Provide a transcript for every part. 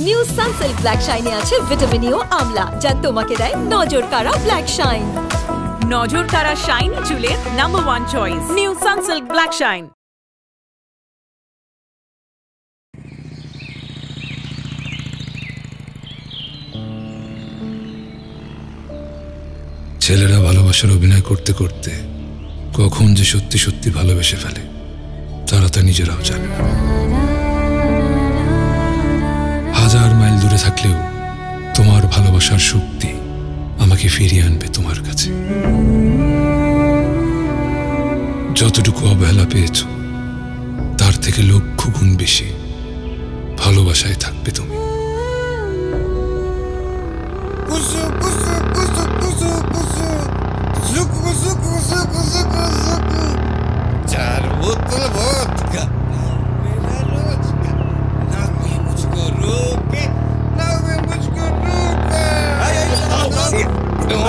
New Sunsilk black শাইনে আছে vitamin E ও আমলা, যা তোমাকে দেয় নজর কাড়া ব্ল্যাক শাইন। নজর কাড়া শাইনি চুলের number 1 choice new Sunsilk black shine. ছেলেরা ভালোবাসার অভিনয় করতে করতে কখন যে সত্যি সত্যি ভালোবেসে ফেলে তারা তা নিজেরাও জানে। হাজার মাইল দূরে থাকলেও তোমার ভালোবাসার শক্তি আমাকে ফিরিয়ে আনবে তোমার কাছে। যতটুকু অবহেলা পেয়েছ তার থেকে লক্ষ গুণ বেশি ভালোবাসায় থাকবে তুমি। चार बोतल वोदका मेरा रोज का ना कोई मुझको रोके ना कोई मुझको रोके।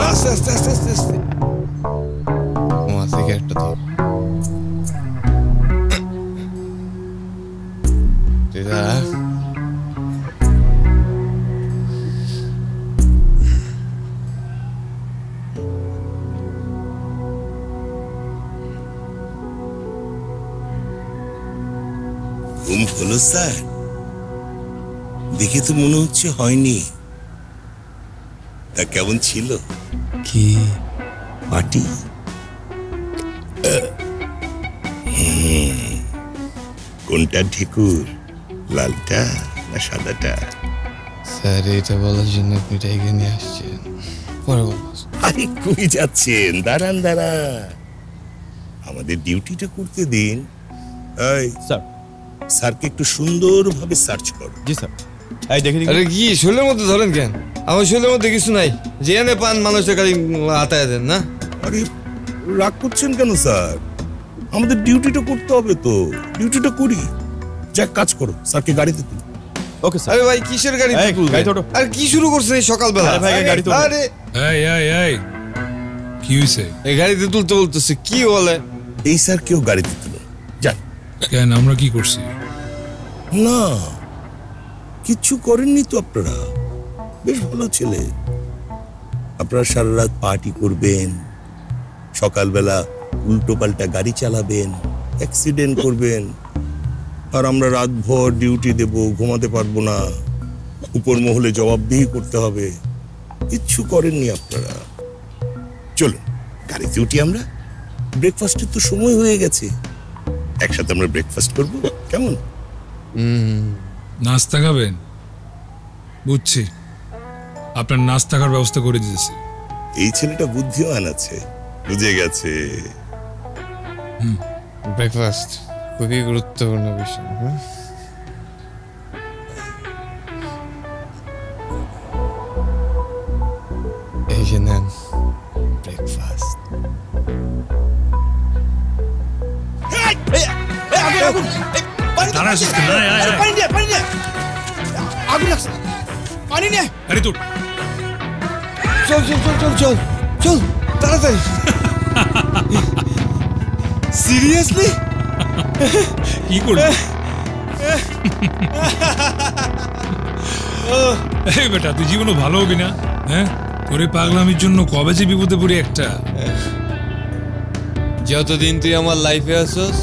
आस्ते आस्ते आस्ते आस्ते आस्ते वहां से क्या हटता था तेरा হলো স্যার, দেখে তো মনে হচ্ছে হয়নি। তা কেমন ছিল কি পার্টি? কোনটা ঢেকুর, লালটা না সাদাটা? স্যার এটা বলার জন্য আপনি টাইগে নিয়ে আসছেন? পরে বলবো। আরে কই যাচ্ছেন? দাঁড়ান দাঁড়ান, আমাদের ডিউটিটা করতে দিন। এই স্যার, স্যারকে একটু সুন্দরভাবে সার্চ করো। জি স্যার। এই দেখে আরে কি শোলের মধ্যে ধরেন কেন? আমার শোলের মধ্যে কিছু নাই, যে এনে পান মানুষের খালি আতায় দেন না। আরে রাগ করছেন কেন স্যার? আমাদের ডিউটিটা করতে হবে তো, ডিউটিটা করি। যাক কাজ করো, স্যারকে গাড়িতে তুলো। Okay sir. আরে ভাই কিসের গাড়ি তুলবেন? গাড়ি তোলো। আর কি শুরু করছেন এই সকালবেলা? আরে ভাই গাড়ি তোলো। আরে এই এই এই কি হইছে? এই গাড়িতে তুলতে বলতেছে কি বলে? এই স্যার কেউ গাড়িতে তুলো যান। কেন আমরা কি করছি? না কিচ্ছু করেননি তো আপনারা, বেশ ভালো ছেলে। আপনারা সারা রাত পার্টি করবেন, সকালবেলা উল্টো পাল্টা গাড়ি চালাবেন, অ্যাক্সিডেন্ট করবেন, আর আমরা রাতভর ডিউটি দেব, ঘুমাতে পারবো না, উপর মহলে জবাবদিহি করতে হবে। কিচ্ছু করেননি আপনারা। চলুন গাড়িতে উঠি আমরা, ব্রেকফাস্টের তো সময় হয়ে গেছে, একসাথে আমরা ব্রেকফাস্ট করবো কেমন? নাস্তা খাবেন? বুঝছি, আপনার নাস্তা খাওয়ার ব্যবস্থা করে দিতেছি। এই ছেলেটা বুদ্ধিমান আছে, বুঝে গেছে। ব্রেকফাস্ট খুবই গুরুত্বপূর্ণ বিষয়। এই যে নেন ব্রেকফাস্ট। চল চল চল চল চল চল তাড়াতাড়ি। সিরিয়াসলি কি করবো? এই বেটা তুই জীবনে ভালো হবি না? হ্যাঁ, তোর এই পাগলামির জন্য কবে যে বিপদে পড়ি একটা। যতদিন তুই আমার লাইফে আসছস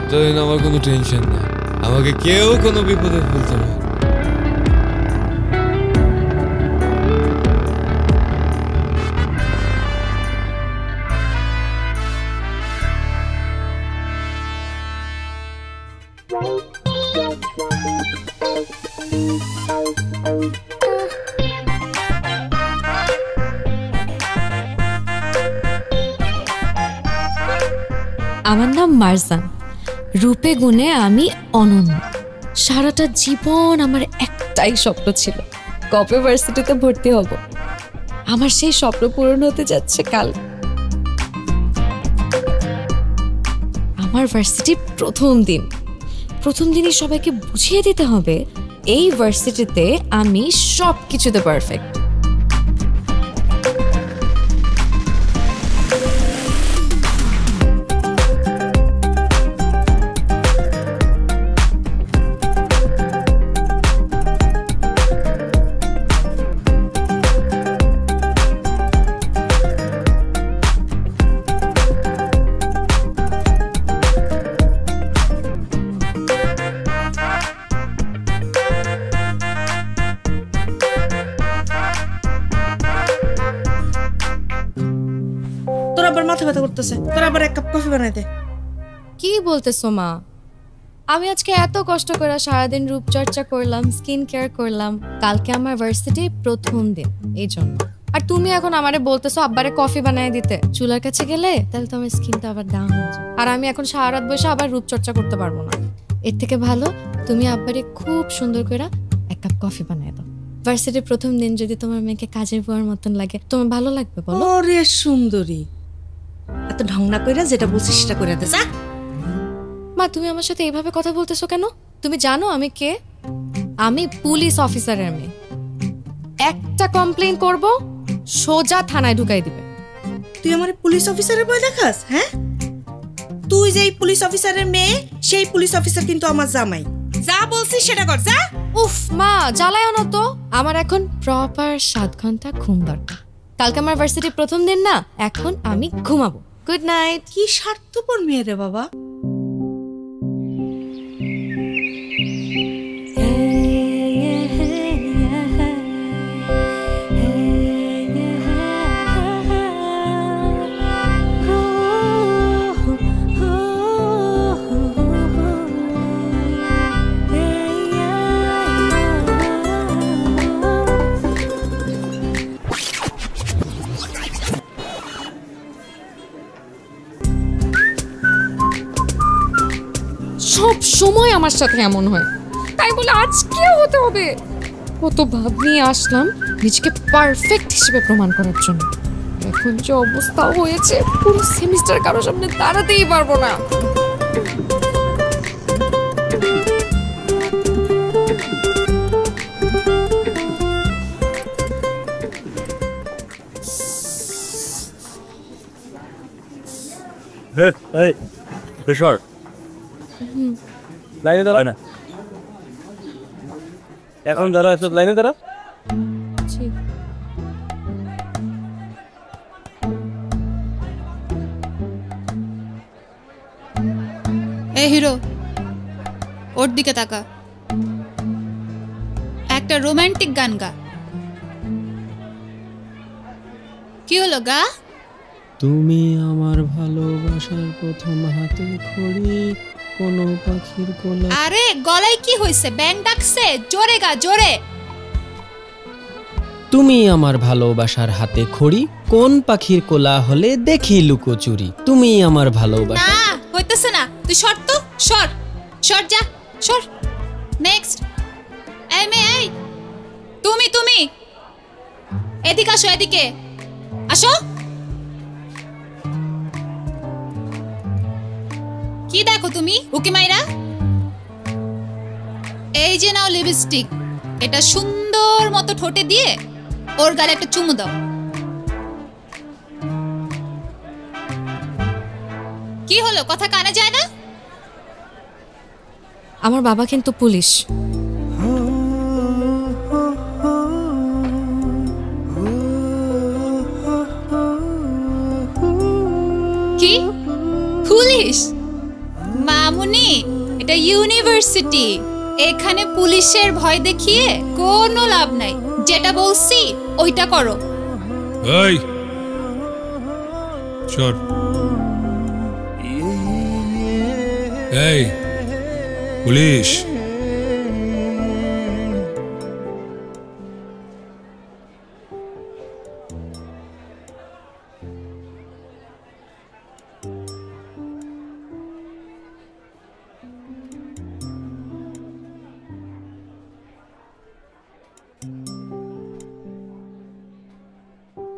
ততদিন আমার কোনো টেনশন নাই, আমাকে কেউ কোনো বিপদে ফেলতে পারে। আমার নাম মারজান, রূপে গুণে আমি অনন্য। সারাটা জীবন আমার একটাই স্বপ্ন ছিল, কবে ভার্সিটিতে ভর্তি হব। আমার সেই স্বপ্ন পূরণ হতে যাচ্ছে কাল। আমার ভার্সিটির প্রথম দিনই সবাইকে বুঝিয়ে দিতে হবে এই ভার্সিটিতে আমি সব কিছুতে পারফেক্ট। মাথা ব্যথা করতেছে, তোর আবার এক কাপ কফি বানাই দে। কি বলতেছো মা? আমি আজকে এত কষ্ট করে সারাদিন রূপচর্চা করলাম, স্কিন কেয়ার করলাম, কালকে আমার ভার্সিটি প্রথম দিন, এই জন্য। আর তুমি এখন আমারে বলতেছো আব্বারে কফি বানায় দিতে। চুলার কাছে গেলে তাহলে তো আমার স্কিনটা আবার ডাউন হয়ে যাবে, আর আমি এখন সারা রাত বসে আবার রূপচর্চা করতে পারবো না। এর থেকে ভালো তুমি আব্বারে খুব সুন্দর করে এক কাপ কফি বানায় দাও। ভার্সিটির প্রথম দিন যদি তোমার মেয়েকে কাজের বুয়ার মতন লাগে, তোমার ভালো লাগবে বলো? ওরে সুন্দরী, এত ঢং না কইরা যেটা বলছিস সেটা কইরা দে যা। মা তুমি আমার সাথে এইভাবে কথা বলতেছো কেন? তুমি জানো আমি কে? আমি পুলিশ অফিসারের মেয়ে। একটা কমপ্লেইন করব, সোজা থানায় ঢুকাই দিবে। তুই আমার পুলিশ অফিসারের ভয় দেখাস? হ্যাঁ, তুই যেই পুলিশ অফিসারের মেয়ে, সেই পুলিশ অফিসার কিন্তু আমার জামাই। যা বলছিস সেটা কর, যা। উফ মা, জ্বালায়ও না তো। আমার এখন প্রপার 7 ঘন্টা ঘুম দরকার। কালকে আমার ভার্সিটির প্রথম দিন না, এখন আমি ঘুমাবো। Good night. কি স্বার্থপর মেয়ে রে বাবা। সব সময় আমার সাথে এমন হয়, তাই বলে আজকেও হতে হবে? কত ভাব নিয়ে আসলাম নিজেকে পারফেক্ট হিসেবে প্রমাণ করার জন্য। এখন যে অবস্থা হয়েছে, পুরো সেমিস্টার কারোর সামনে দাঁড়াতেই পারবো না। লাইনে দাঁড়া না, এখন দাঁড়া, সব লাইনে দাঁড়া। এ হিরো, ওর দিকে তাকা, একটা রোমান্টিক গান গা। কি হলো গা? তুমি আমার ভালোবাসার প্রথম হাতে খড়ি, কোনো পাখির কোলা। আরে গলায় কি হইছে? ব্যাং ডাকছে? জোরে গা, জোরে। তুমি আমার ভালোবাসার হাতে খড়ি, কোন পাখির কোলা হলে দেখি লুকোচুরি। তুমি আমার ভালোবাসা। না হইতেছে না, তুই সর তো, সর সর, যা সর। নেক্সট। এই মেয়ে, এই তুমি এদিকে আসো, এদিকে আসো। কি দেখো তুমি উকি মাইরা? এই যে নাও লিপস্টিক, এটা সুন্দর মতো ঠোঁটে দিয়ে ওর গালে একটা চুমু দাও। কি হলো, কথা কানে যায় না? আমার বাবা কিন্তু পুলিশ। কি পুলিশ? মামুনি, এটা ইউনিভার্সিটি, এখানে পুলিশের ভয় দেখিয়ে কোনো লাভ নাই। যেটা বলছি ওইটা করো। এই সর। এই পুলিশ,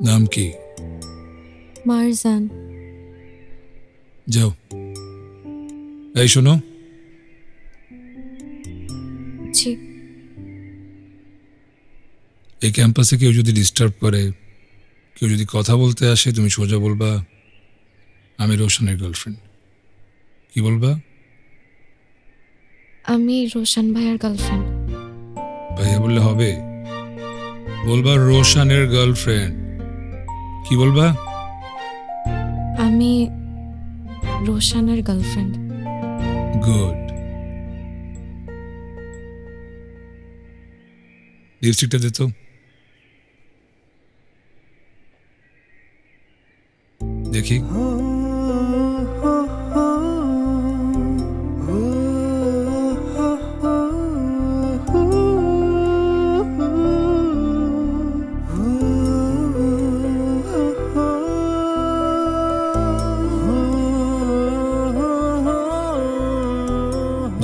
নাম কি? মারজান। যাও। এই শোনো, জি। এই ক্যাম্পাসে কেউ যদি ডিস্টার্ব করে, কেউ যদি কথা বলতে আসে, তুমি সোজা বলবা আমি রোশনের গার্লফ্রেন্ড। কি বলবা? আমি রোশন ভাইয়ার গার্লফ্রেন্ড। ভাইয়া বললে হবে? বলবা রোশনের গার্লফ্রেন্ড। কি বলবা? আমি রোশনের গার্লফ্রেন্ড। গুড। লিপস্টিকটা দে তো। দেখি।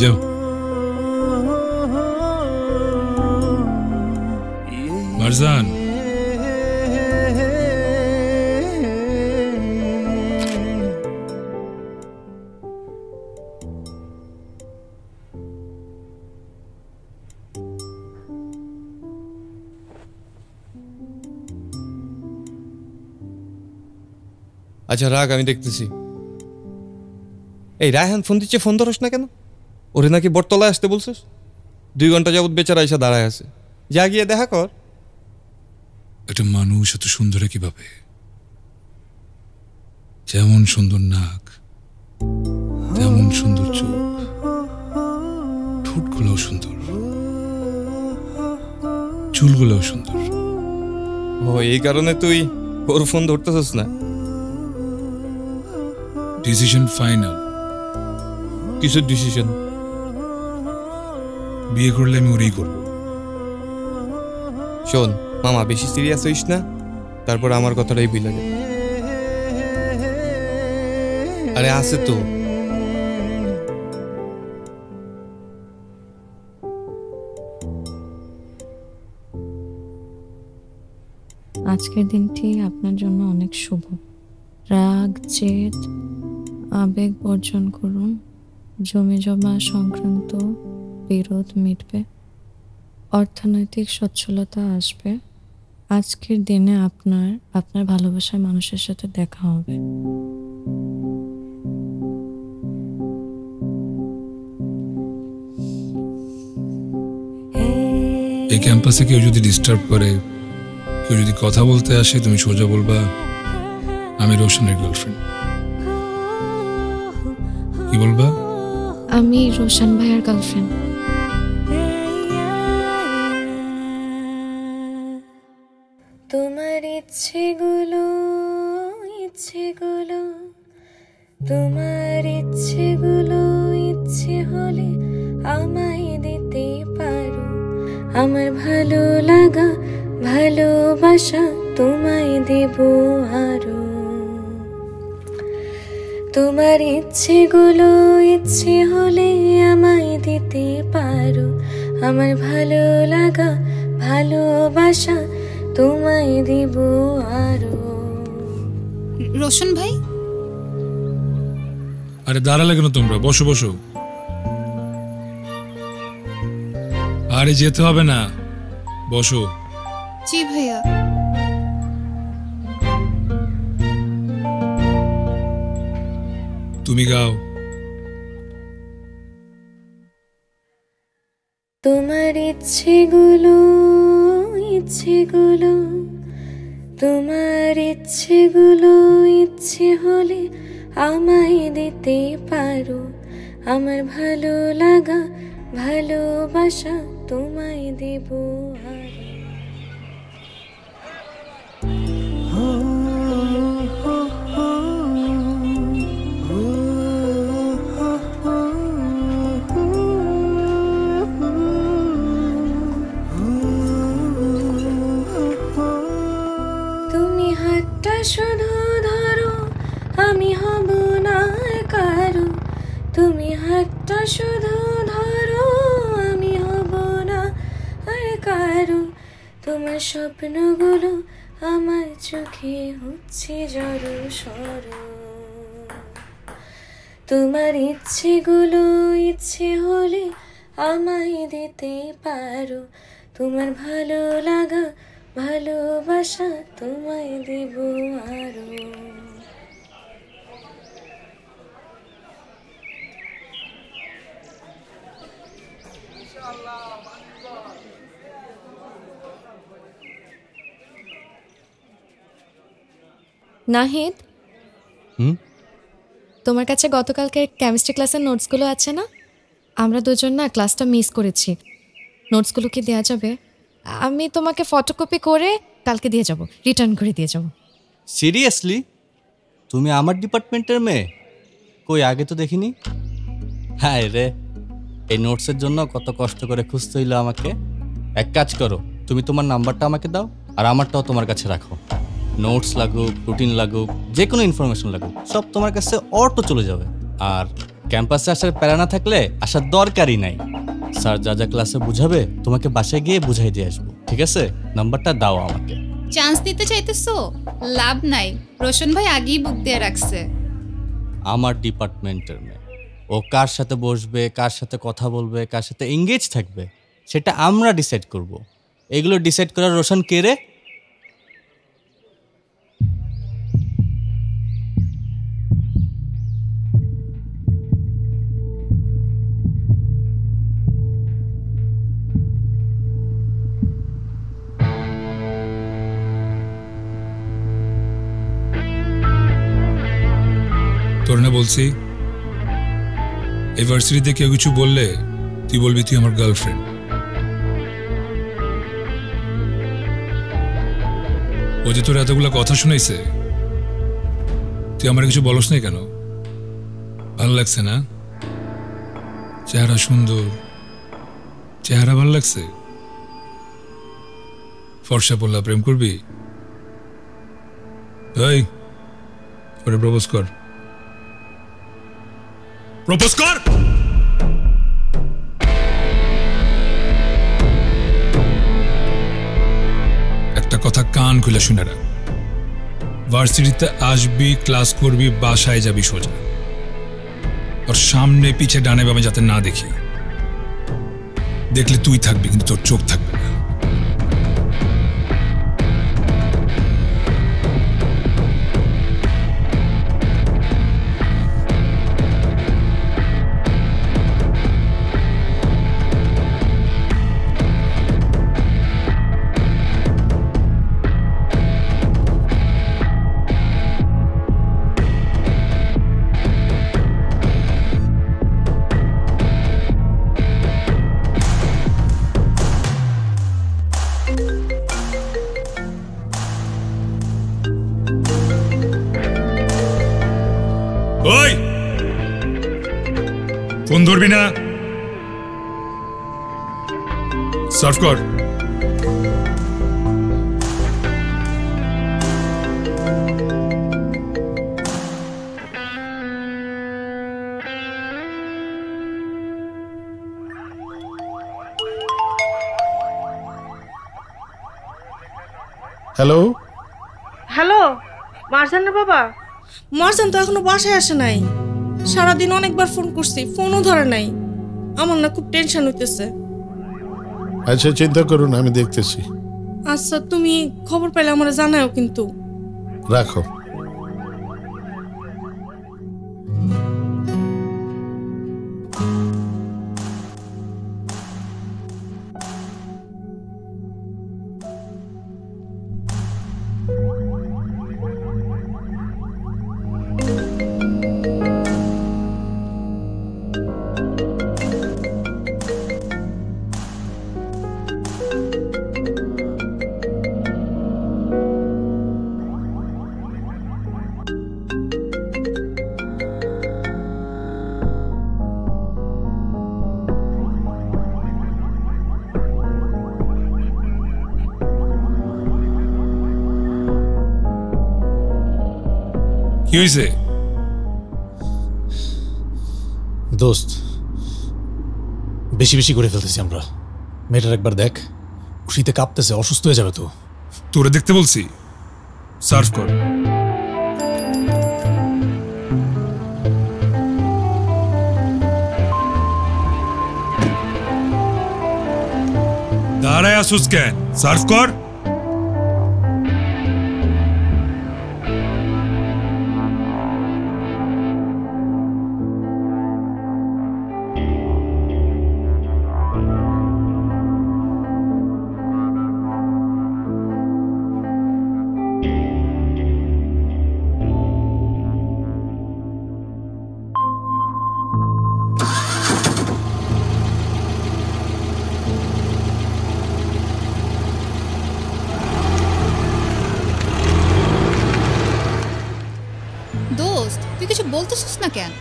যাও। মারজান, আচ্ছা রাগ, আমি দেখতেছি। এই রায়হান ফোন দিচ্ছে, ফোন ধরস না কেন? ওরে নাকি বটতলায় আসতে বলছিস? 2 ঘন্টা যাবত বেচারা এসে দাঁড়ায় আছে, যা গিয়ে দেখা কর। একটা মানুষ এত সুন্দর কিভাবে? যেমন সুন্দর নাক, তেমন সুন্দর চোখ, ঠোঁটগুলোও সুন্দর, চুলগুলোও সুন্দর। ও, এই কারণে তুই ওর ফোন ধরতেছিস না? Decision final. কিসের ডিসিশন? বিয়ে করলে আমি ওরই করবো। শোন মামা, বেশি সিরিয়াস হইস না, তারপর আমার কথাটাই ভুলে যাবে। আরে আছে তো। আজকের দিনটি আপনার জন্য অনেক শুভ। রাগ, জেদ, আবেগ বর্জন করুন। জমি জমা সংক্রান্ত বিরোধ মিটবে, অর্থনৈতিক সচ্ছলতা আসবে। আজকের দিনে আপনার ভালোবাসার মানুষের সাথে দেখা হবে। এই ক্যাম্পাসে কেউ যদি ডিস্টার্ব করে, কেউ যদি কথা বলতে আসে, তুমি সোজা বলবা আমি রোশনের গার্লফ্রেন্ড। কি বলবা? আমি রোশন ভাইয়ার গার্লফ্রেন্ড। তোমার ইচ্ছেগুলো তোমার ইচ্ছেগুলো ইচ্ছে হলে আমায় দিতে পারো। আমার ভালো লাগা ভালোবাসা তোমায় দেব আরো। তোমার ইচ্ছেগুলো ইচ্ছে হলে আমায় দিতে পারো। আমার ভালো লাগা ভালোবাসা তোমায় দেব আরো। রোশন ভাই, আরে দাঁড়ালে কেন তোমরা? বসো বসো। আরে যেতে হবে না, বসো। জি ভাইয়া। তুমি গাও। তোমার ইচ্ছেগুলো তোমার ইচ্ছেগুলো ইচ্ছে হলে আমায় দিতে পারো। আমার ভালো লাগা ভালোবাসা তোমায় দেব আরো। তুমি হাতটা শুধু ধরো, আমি হব না কারো। তুমি হাতটা শুধু ধরো, আমি হব না আর কারো। তোমার স্বপ্নগুলো আমার চোখে হচ্ছে জড়ো সরো। তোমার ইচ্ছেগুলো ইচ্ছে হলে আমায় দিতে পারো। তোমার ভালো লাগা ভালোবাসা তোমায় দেব আরো। নাহিদ, তোমার কাছে গতকালকে কেমিস্ট্রি ক্লাসের নোটসগুলো আছে না? আমরা দুজন না ক্লাসটা মিস করেছি। নোটসগুলো কি দেওয়া যাবে? আমি তোমাকে ফটোকপি করে কালকে দিয়ে যাব, রিটার্ন করে দিয়ে যাব। সিরিয়াসলি? তুমি আমার ডিপার্টমেন্টের মেয়ে? কই, আগে তো দেখিনি। হ্যাঁ রে, এই নোটসের জন্য কত কষ্ট করে খুঁজতে হইলো আমাকে। এক কাজ করো, তুমি তোমার নাম্বারটা আমাকে দাও, আর আমারটাও তোমার কাছে রাখো। নোটস লাগুক, রুটিন লাগুক, যে কোনো ইনফরমেশন লাগুক, সব তোমার কাছে অটো চলে যাবে। আর ক্যাম্পাসে আসার প্যারা না থাকলে আসার দরকারই নাই। স্যার যা যা ক্লাসে বুঝাবে তোমাকে বাসায় গিয়ে বুঝাই দিয়ে আসবো, ঠিক আছে? নাম্বারটা দাও আমাকে। চান্স নিতে চাইতেছো? লাভ নাই, রোশন ভাই আগেই বুক দিয়ে রাখছে। আমার ডিপার্টমেন্টের মেয়ে, ও কার সাথে বসবে, কার সাথে কথা বলবে, কার সাথে এঙ্গেজ থাকবে, সেটা আমরা ডিসাইড করব। এগুলো ডিসাইড করার রোশন কে রে? তোর না বলছি, এই ভার্সিটিতে কেউ কিছু বললে তুই বলবি তুই আমার গার্লফ্রেন্ড। ও যে তোর এতগুলো কথা শুনাইছে, তুই আমার কিছু বলস নাই কেন? ভালো লাগছে না? চেহারা সুন্দর, চেহারা ভালো লাগছে। ফর্সা পড়লা প্রেম করবি? এই ওরে প্রপোজ কর, প্রপোজ কর। একটা কথা কান খুলে শুনে রাখ, ভার্সিটিতে আসবি, ক্লাস করবি, বাসায় যাবি সোজা। ওর সামনে পিছে ডানে বামে যাতে না দেখি। দেখলে তুই থাকবি কিন্তু তোর চোখ থাকবে না। ওই ফোন ধরবি না, সার্ভ কর। হ্যালো হ্যালো, মারজানের বাবা? মারজান তো এখনো বাসায় আসে নাই। সারাদিন অনেকবার ফোন করছি, ফোনও ধরে নাই। আমার না খুব টেনশন হইতেছে। আচ্ছা চিন্তা করুন, আমি দেখতেছি। আচ্ছা, তুমি খবর পেলে আমার জানাও কিন্তু। রাখো। কি হয়েছে? দোস্ত, বেশি বেশি করে ফেলতেছি আমরা। মেয়েটার একবার দেখ, শীতে কাঁপতেছে, অসুস্থ হয়ে যাবে তো। তোরে দেখতে বলছি, সার্ভ কর। দাঁড়ায় আসুস কেন? সার্ভ কর। কিছু বলতেছিস না কেন?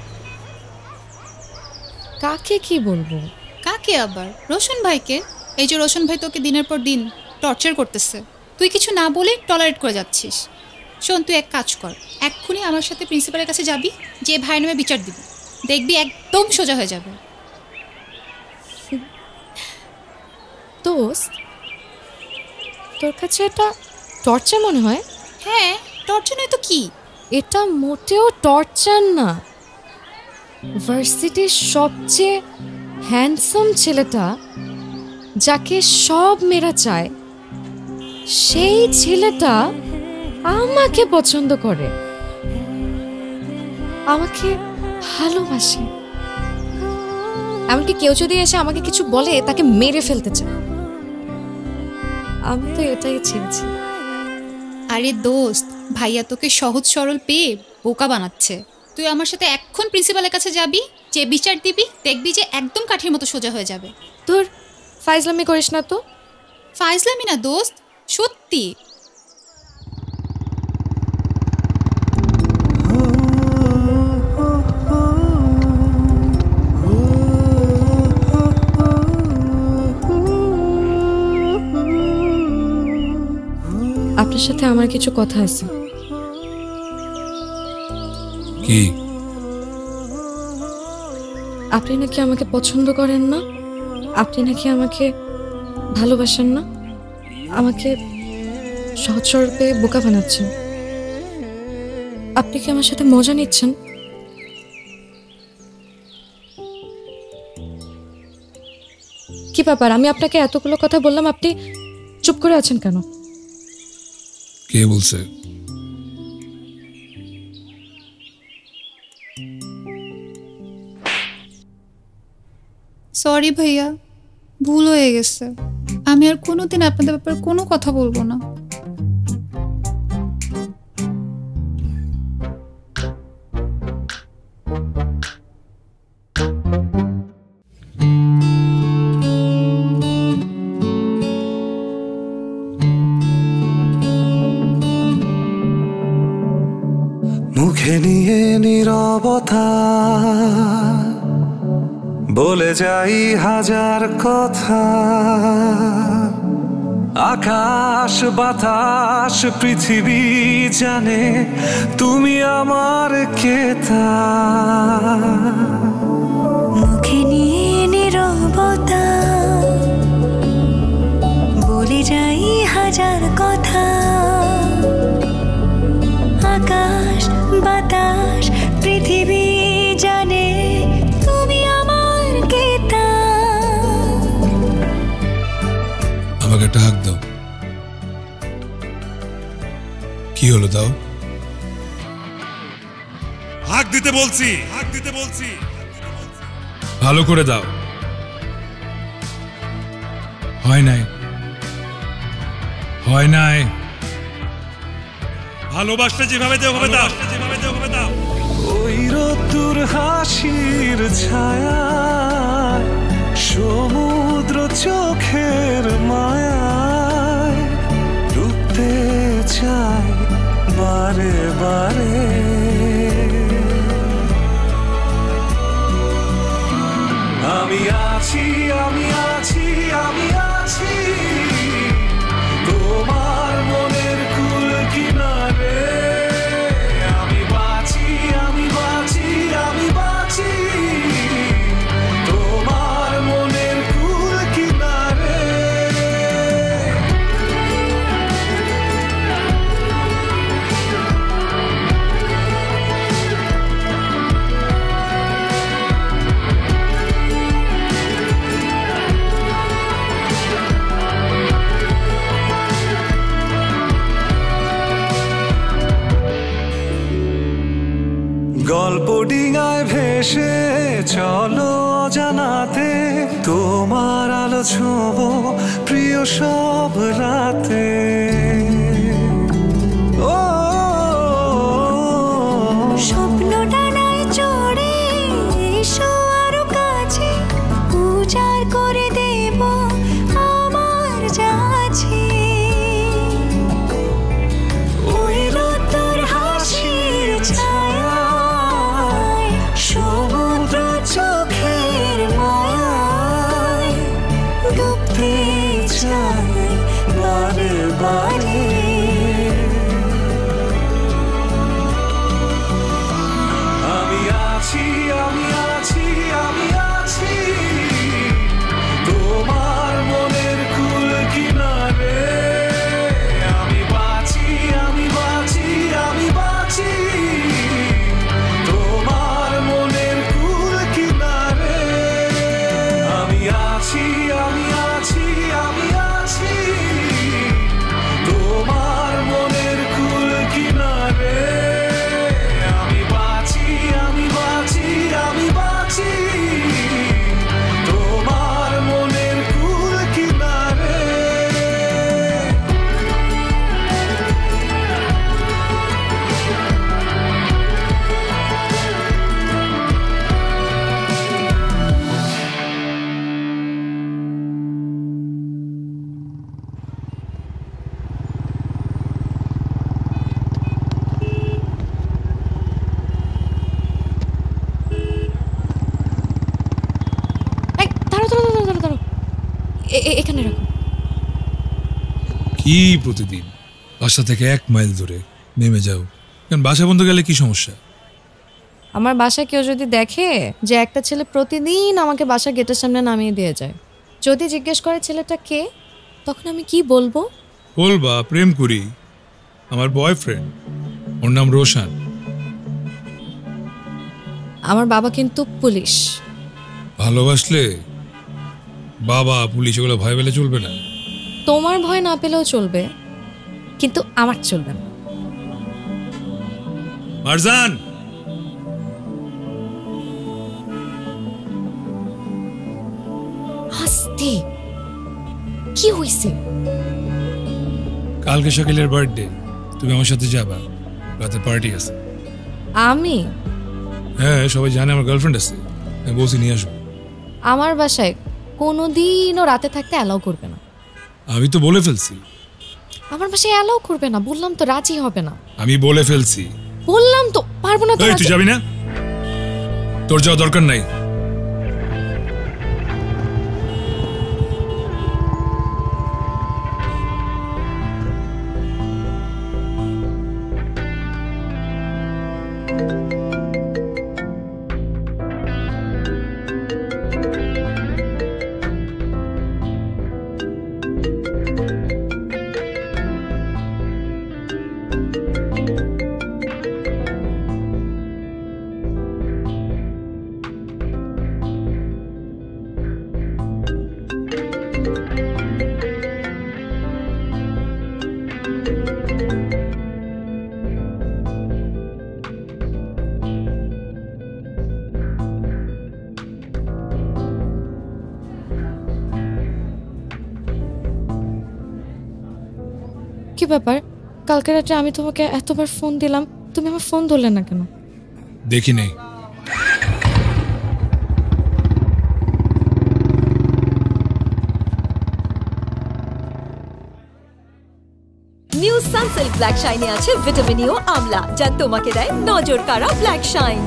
কাকে কি বলবো? কাকে আবার? রোশন ভাইকে। এই যে রোশন ভাই তোকে দিনের পর দিন টর্চার করতেছে, তুই কিছু না বলে টলারেট করে যাচ্ছিস। শোন, তুই এক কাজ কর, এক্ষুনি আমার সাথে প্রিন্সিপালের কাছে যাবি, যে ভাই নামে বিচার দিবি, দেখবি একদম সোজা হয়ে যাবে। দোস্ত, তোর কাছে এটা টর্চার মনে হয়? হ্যাঁ, টর্চার নয় তো কি? এটা মোটেও টর্চার না। ভার্সিটির সবচেয়ে হ্যান্ডসাম ছেলেটা, যাকে সব মেয়েরা চায়, সেই ছেলেটা আমাকে পছন্দ করে, আমাকে ভালোবাসে। এমনকি কেউ যদি এসে আমাকে কিছু বলে তাকে মেরে ফেলতে চায়। আমি তো এটাই চেয়েছি। আরে দোস্ত, ভাইয়া তোকে সহজ সরল পেয়ে বোকা বানাচ্ছে। তুই আমার সাথে এখন প্রিন্সিপালের কাছে যাবি, যে বিচার দিবি, দেখবি যে একদম কাঠির মতো সোজা হয়ে যাবে। তোর ফাইজলামি করিস না তো। ফাইজলামি না দোস্ত, সত্যি। আপনার সাথে আমার কিছু কথা আছে। কি? আপনি নাকি আমাকে পছন্দ করেন না, আপনি নাকি আমাকে ভালোবাসেন না, আমাকে সহজ সরল পেয়ে বোকা বানাচ্ছেন। আপনি কি আমার সাথে মজা নিচ্ছেন? কি ব্যাপার, আমি আপনাকে এতগুলো কথা বললাম, আপনি চুপ করে আছেন কেন? কে বলছে? সরি ভাইয়া, ভুল হয়ে গেছে। আমি আর কোনোদিন আপনাদের ব্যাপারে কোনো কথা বলবো না। মুখে নিয়ে নীরবতা, বলে যাই হাজার কথা। আকাশ বাতাস পৃথিবী জানে তুমি আমার কেতা। মুখে নিয়ে নীরবতা, বলে যাই হাজার কথা। আকাশ বাতাস পৃথিবী জানে তুমি আমার কেতা। আমাকে একটা হাক দাও। কি হলো, দাও। হাক দিতে বলছি, হাক দিতে বলছি। ভালো করে দাও। হয় নাই, হয় নাই। ভালোবাসতে যেভাবে দেও ভাবে দাও, যেভাবে দেও ভাবে দাও। ওই রোদ্দুর হাসির ছায়া, সমুদ্র চোখের মায়ায় ডুবতে চাই বারে বারে। আমি আছি, আমি আছি, আমি আছি তোমার মনের কুল কিনারে। আমি বাঁচি, আমি বাঁচি, আমি বাঁচি তোমার মনের কুল কিনারে। গল্প ডিঙায় ভেসে চলো জানাতে, তোমার আলো ছোঁবো প্রিয় সব রাতে। ও স্বপ্ন ডানায় চড়ে এসো আরো কাছে, উজাড় করে দেব আমার যা আছে। ওই রোদ্দুর হাসির ছায়া, এখানে রাখো। কি প্রতিদিন বাসা থেকে 1 মাইল দূরে নেমে যাও? কারণ বাসা বন্ধ গেলে কি সমস্যা? আমার বাসায় কেউ যদি দেখে যে একটা ছেলে প্রতিদিন আমাকে বাসা গেটের সামনে নামিয়ে দিয়ে যায়, যদি জিজ্ঞেস করে ছেলেটা কে, তখন আমি কি বলবো? বলবা প্রেম করি, আমার বয়ফ্রেন্ড, ওর নাম রোশন। আমার বাবা কিন্তু পুলিশ। ভালোবাসলে বাবা পুলিশ ওগুলো ভয় পেলে চলবে না। তোমার ভয় না পেলেও চলবে, কিন্তু আমার চলবে না। মারজান, হাসতে কি হইছে? কালকে শাকিলের বার্থডে, তুমি আমার সাথে যাবা, রাতে পার্টি আছে। আমি? হ্যাঁ, সবাই জানে আমার গার্লফ্রেন্ড আছে, আমি বলছি নিয়ে আসবো। আমার বাসায় কোনোদিনও রাতে থাকতে অ্যালাউ করবে না। আমি তো বলে ফেলছি। আমার বাসায় অ্যালাউ করবে না, বললাম তো, রাজি হবে না। আমি বলে ফেলছি। বললাম তো পারবো না। তুই যাবি না? তোর যাওয়া দরকার নাই। কি ব্যাপার? কালকে রাতে আমি তোমাকে এতবার ফোন দিলাম, তুমি আমার ফোন ধরলে না কেন? দেখি নেই। নিউ সানসিল্ক ব্ল্যাক শাইনে আছে ভিটামিন ই ও আমলা, যা তোমাকে দেয় নজর কাড়া ব্ল্যাক শাইন।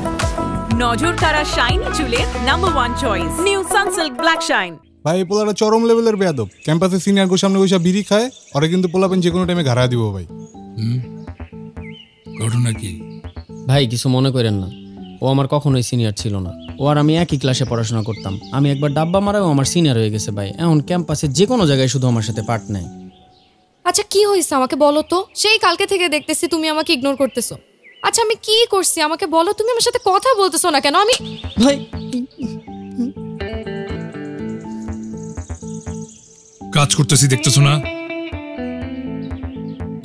নজর কাড়া শাইনি চুলের number 1 choice new Sunsilk black shine. ভাই পোলাটা চরম লেভেলের বেয়াদব, ক্যাম্পাসে সিনিয়র গোর সামনে বসে বিড়ি খায়, ওরা কিন্তু পোলাপেন যে কোনো টাইমে ঘাড়া দিব ভাই। ঘটনা কি? ভাই কিছু মনে করেন না, ও আমার কখনোই সিনিয়র ছিল না। ও আর আমি একই ক্লাসে পড়াশোনা করতাম। আমি একবার ডাব্বা মারাও আমার সিনিয়র হয়ে গেছে ভাই। এখন ক্যাম্পাসে যে কোনো জায়গায় শুধু আমার সাথে পার্ট নেয়। আচ্ছা কি হয়েছে আমাকে বলো তো? সেই কালকে থেকে দেখতেছি তুমি আমাকে ইগনোর করতেছো। আচ্ছা আমি কি করছি আমাকে বলো? তুমি আমার সাথে কথা বলতেছো না কেন? আমি ভাই কাজ করতেছি দেখতেছো না?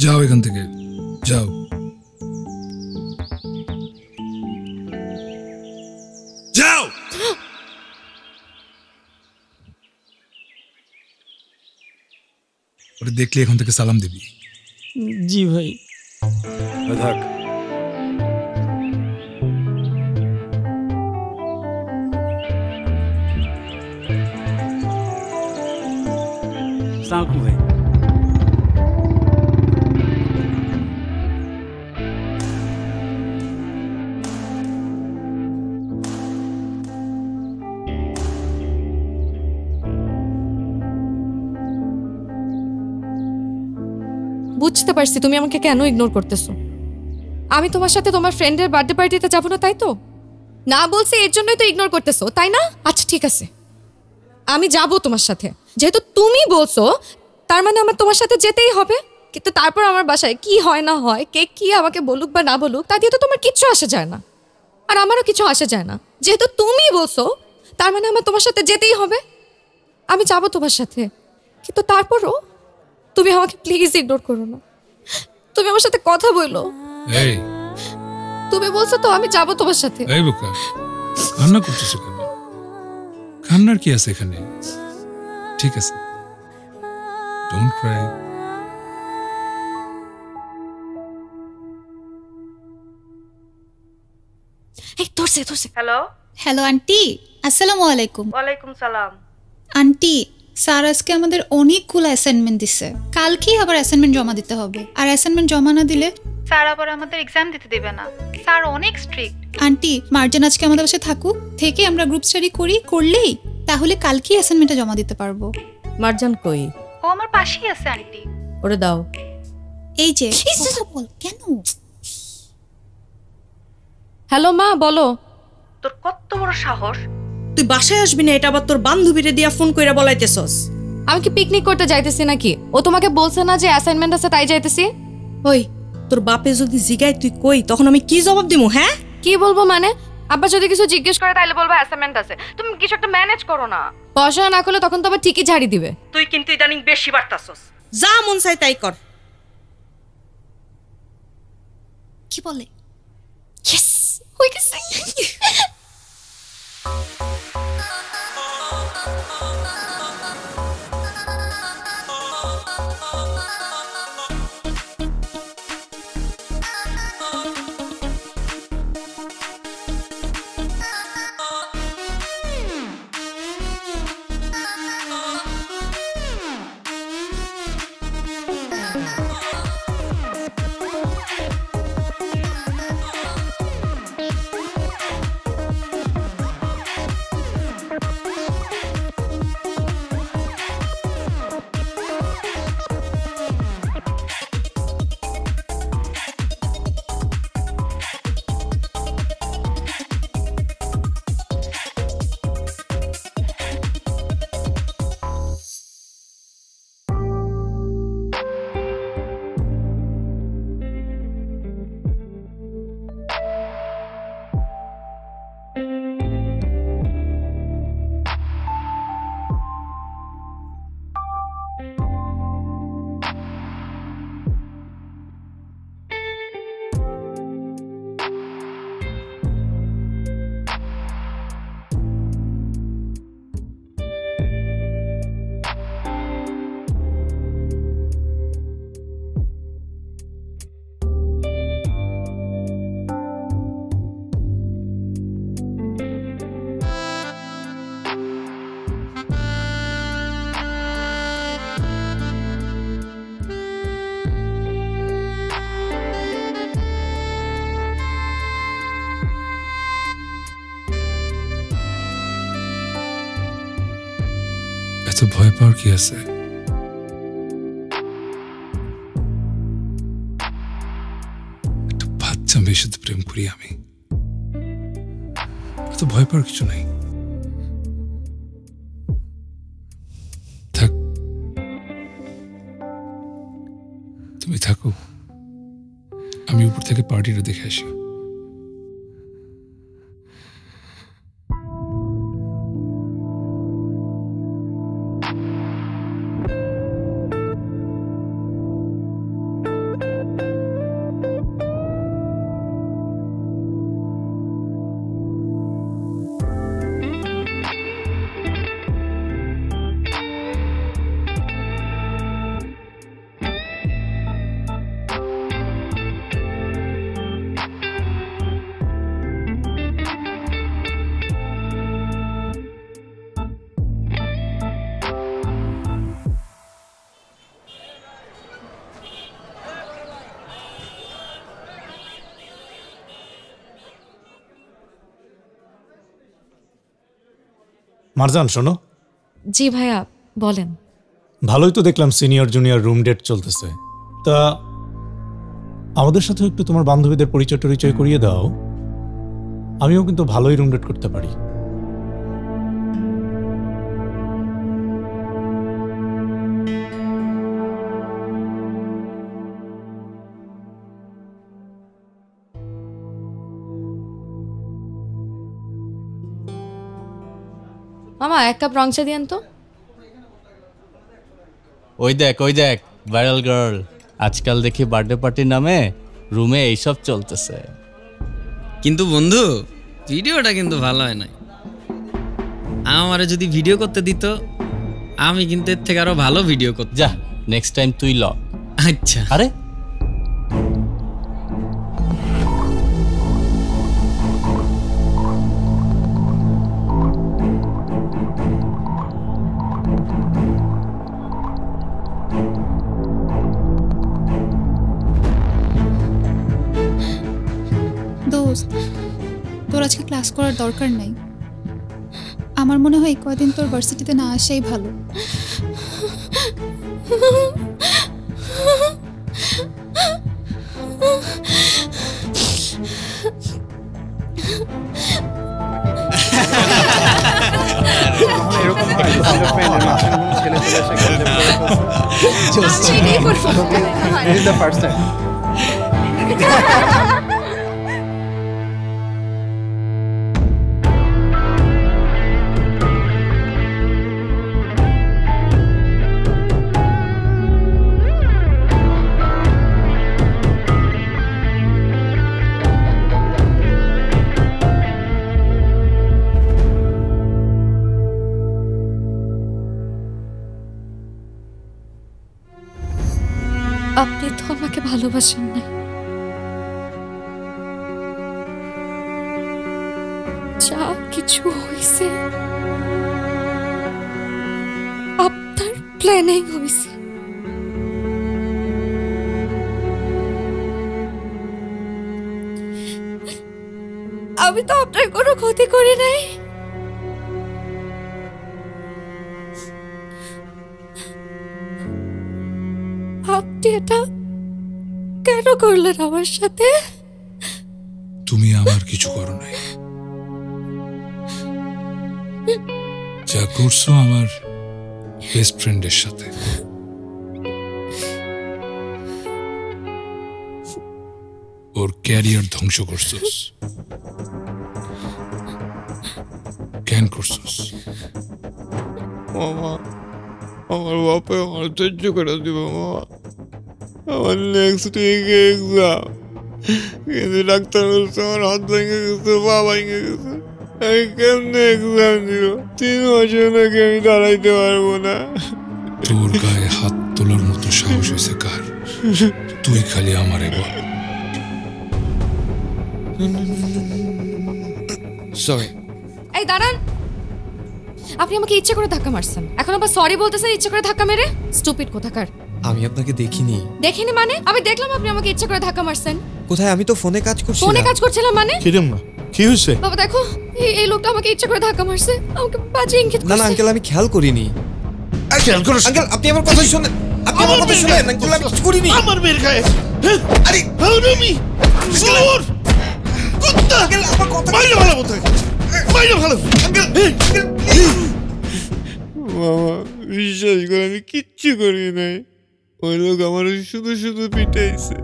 যাও এখান থেকে, যাও। যাও। ওরে দেখলে এখন থেকে সালাম দিবি। জি ভাই। থাক। সালাম ভাই। বুঝতে পারছি তুমি আমাকে কেন ইগনোর করতেছো। আমি তোমার সাথে তোমার ফ্রেন্ডের বার্থডে পার্টিতে যাবো না, তাই তো? না বলছি এর জন্যই তো ইগনোর করতেছো, তাই না? আচ্ছা ঠিক আছে, আমি যাব তোমার সাথে। যেহেতু তুমি বলছো তার মানে আমার তোমার সাথে যেতেই হবে। কিন্তু তারপর আমার বাসায় কি হয় না হয়, কে কি আমাকে বলুক বা না বলুক, তা দিয়ে তো তোমার কিচ্ছু আসে যায় না, আর আমারও কিছু আসে যায় না। যেহেতু তুমি বলছো তার মানে আমার তোমার সাথে যেতেই হবে। আমি যাব তোমার সাথে, কিন্তু তারপরও তুমি আমাকে প্লিজ ইগনোর করো না। তুমি আমার সাথে কথা বলো। এই তুমি বলছো তো আমি যাব তোমার সাথে। এই বোকা, কান্না করতেছো কেন? কান্নার কি আছে এখানে? ঠিক আছে, ডোন্ট ক্রাই। এই ধরছে ধরছে। হ্যালো হ্যালো আন্টি, আসসালামু আলাইকুম। ওয়ালাইকুম সালাম। আন্টি, স্যার আজকে আমাদের অনেকগুলো অ্যাসাইনমেন্ট দিছে, কালকেই আবার অ্যাসাইনমেন্ট জমা দিতে হবে। আর অ্যাসাইনমেন্ট জমা না দিলে স্যার আবার আমাদের এক্সাম দিতে দেবে না। স্যার অনেক স্ট্রিক্ট। আন্টি, মার্জান আজকে আমাদের বাসায় থাকুক, থেকে আমরা গ্রুপ স্টাডি করলেই তাহলে কালকেই অ্যাসাইনমেন্টটা জমা দিতে পারবো। মারজান কই? ও আমার পাশেই আছে আন্টি। ওরে দাও। এই যে বল কেন? হ্যালো মা, বলো। তোর কত বড় সাহস, তুই বাসায় আসবি না এটা আবার তোর বান্ধবীরে দিয়া ফোন কইরা বলাইতেছস? আমি কি পিকনিক করতে যাইতেছি নাকি? ও তোমাকে বলছে না যে অ্যাসাইনমেন্ট আছে তাই যাইতেছি? ওই তোর বাপে যদি জিগায় তুই কই, তখন আমি কি জবাব দিমু? হ্যাঁ কি বলবো মানে? আব্বা যদি কিছু জিজ্ঞেস করে তাহলে বলবো অ্যাসাইনমেন্ট আছে। তুমি কিছু একটা ম্যানেজ করো না। পড়াশোনা না করলে তখন তো আবার ঠিকই ঝাড়ি দিবে। তুই কিন্তু ইদানিং বেশি বাড়তাছস। যা মন চাই তাই কর। কি বলে? ইয়েস, হয়ে গেছে। এত ভয় পাওয়ার কি আছে? একটা বাচ্চা মেয়ের সাথে প্রেম করি আমি, এত ভয় পাওয়ার কিছু নাই। থাক, তুমি থাকো, আমি উপর থেকে পার্টিটা দেখে আসি। মারজান শোনো। জি ভাইয়া বলেন। ভালোই তো দেখলাম সিনিয়র জুনিয়র রুম ডেট চলতেছে, তা আমাদের সাথে একটু তোমার বান্ধবীদের পরিচয় টরিচয় করিয়ে দাও। আমিও কিন্তু ভালোই রুম ডেট করতে পারি। মামা এক কাপ রং চা দিয়েন তো। ওই দেখ ভাইরাল গার্ল, আজকাল দেখি বার্থডে পার্টির নামে রুমে এইসব চলতেছে। কিন্তু বন্ধু ভিডিওটা কিন্তু ভালো হয় না। আমারে যদি ভিডিও করতে দিত আমি কিন্তু এর থেকে আরো ভালো ভিডিও করতে। যা নেক্সট টাইম তুই ল। আচ্ছা। আরে দোস্ত, তোর আজকে ক্লাস করার দরকার নাই। আমার মনে হয় কয়দিন তোর ভার্সিটিতে না আসাই ভালো। আপনি তো আমাকে ভালোবাসেন না। যা কিছু হয়েছে আপনার প্ল্যানিং হয়েছে। আমি তো আপনার কোনো ক্ষতি করি নাই। আপনি এটা কেন করলেন আমার সাথে? তুমি আমার কিছু করো নাই, যা করছো আমার বেস্ট ফ্রেন্ডের সাথে। ওর ক্যারিয়ার ধ্বংস করছস। কেন করছস? মামা, আমার বাপে আমার সহ্য করে দিব মামা। আমার নেক্সট উইকে এক্সাম, কিন্তু ডাক্তার বলছে আমার হাত ভেঙে গেছে, পা ভেঙে গেছে। আমি কেমনে এক্সাম দিব? 3 মাসের নাকি আমি দাঁড়াইতে পারবো না। তোর গায়ে হাত তোলার মতো সাহস হয়েছে কার? তুই খালি আমারে বল। সরি। এই দাঁড়ান, আপনি আমাকে ইচ্ছে করে ধাক্কা মারছেন, এখন আবার সরি বলতেছেন ইচ্ছে করে ধাক্কা মেরে? স্টুপিড কোথাকার। আমি আপনাকে দেখিনি। দেখিনি মানে? আমি দেখলাম আপনি আমাকে ইচ্ছে করে ধাক্কা মারছেন। কোথায়? আমি তো ফোনে কাজ করছিলাম। ফোনে কাজ করছিলাম মানে? কিরম না, কি হয়েছে? বাবা দেখো, এই লোকটা আমাকে ইচ্ছে করে ধাক্কা মারছে, আমাকে বাজে ইঙ্গিত করছে। না না আঙ্কেল, আমি খেয়াল করিনি। খেয়াল করো আঙ্কেল, আপনি আমার কথা শুনেন। আপনি আমার কথা শুনেন আঙ্কেল, আমি কিছু করিনি। আমার বের গায়ে। আরে হারামি চোর কুত্তা। আঙ্কেল, আমার কথা বাইরে ভালো মতো, বাইরে ভালো। আঙ্কেল, মামা বিশ্বাস করে আমি কিচ্ছু করি নাই। ওই লোক আমার শুধু শুধু পিটাইছে।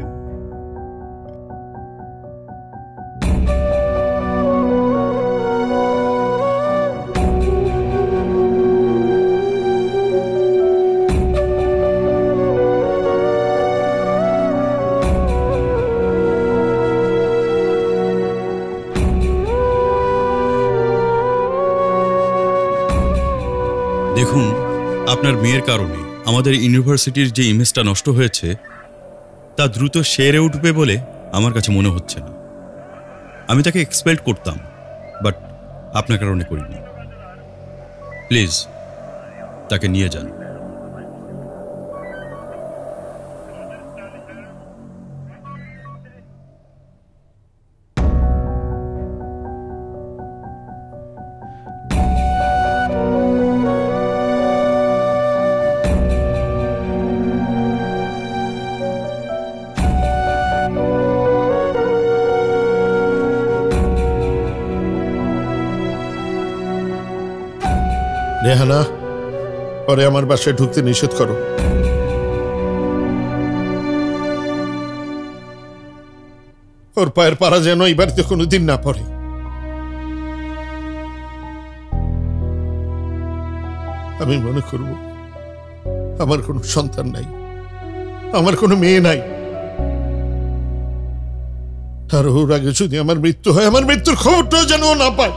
দেখুন, আপনার মেয়ের কারণে আমাদের ইউনিভার্সিটির যে ইমেজটা নষ্ট হয়েছে তা দ্রুত সেরে উঠবে বলে আমার কাছে মনে হচ্ছে না। আমি তাকে এক্সপেক্ট করতাম, বাট আপনার কারণে করিনি। প্লিজ তাকে নিয়ে যান। রেহানা, পরে আমার বাসায় ঢুকতে নিষেধ করো। ওর পায়ের পাড়া যেন এই বাড়িতে কোনোদিন না পড়ে। আমি মনে করব আমার কোনো সন্তান নাই, আমার কোনো মেয়ে নাই, আর ওর আগে যদি আমার মৃত্যু হয়, আমার মৃত্যুর খবরটাও যেন ও না পায়।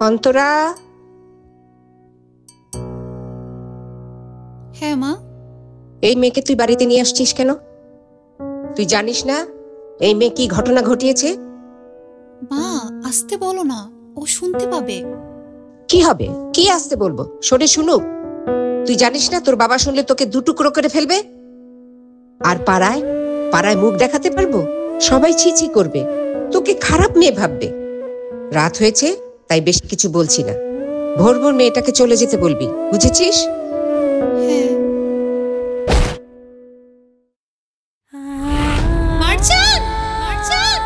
অন্তরা। হ্যাঁ মা। এই মেয়েকে তুই বাড়িতে নিয়ে আসছিস কেন? তুই জানিস না এই মেয়ে কি ঘটনা ঘটিয়েছে? মা আসতে বলো না, ও শুনতে পাবে। কি হবে? কি আসতে বলবো? সরে শুনুক। তুই জানিস না তোর বাবা শুনলে তোকে দুটুকরো করে ফেলবে? আর পাড়ায় পাড়ায় মুখ দেখাতে পারবো? সবাই ছি ছি করবে, তোকে খারাপ মেয়ে ভাববে। রাত হয়েছে তাই বেশ কিছু বলছি না। ভোর ভোর মেয়েটাকে চলে যেতে বলবি, বুঝেছিস? মার্জান, মার্জান,